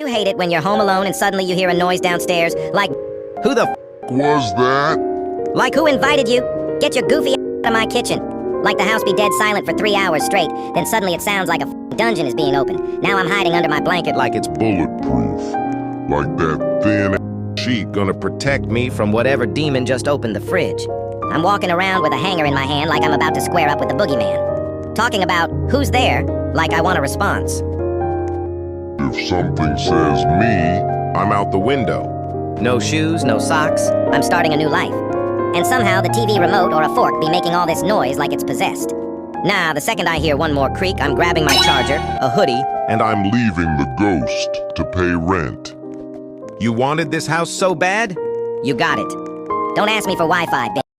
You hate it when you're home alone and suddenly you hear a noise downstairs, like, who the Was that? like who invited you? Get your goofy out of my kitchen. Like the house be dead silent for 3 hours straight, then suddenly it sounds like a dungeon is being opened. Now I'm hiding under my blanket Like it's Bulletproof. Like that thin sheet gonna protect me from whatever demon just opened the fridge. I'm walking around with a hanger in my hand like I'm about to square up with the boogeyman. Talking about who's there, like I want a response. If something says me, I'm out the window. No shoes, no socks. I'm starting a new life. And somehow the TV remote or a fork be making all this noise like it's possessed. Nah, the second I hear one more creak, I'm grabbing my charger, a hoodie. And I'm leaving the ghost to pay rent. You wanted this house so bad? You got it. Don't ask me for Wi-Fi, bitch.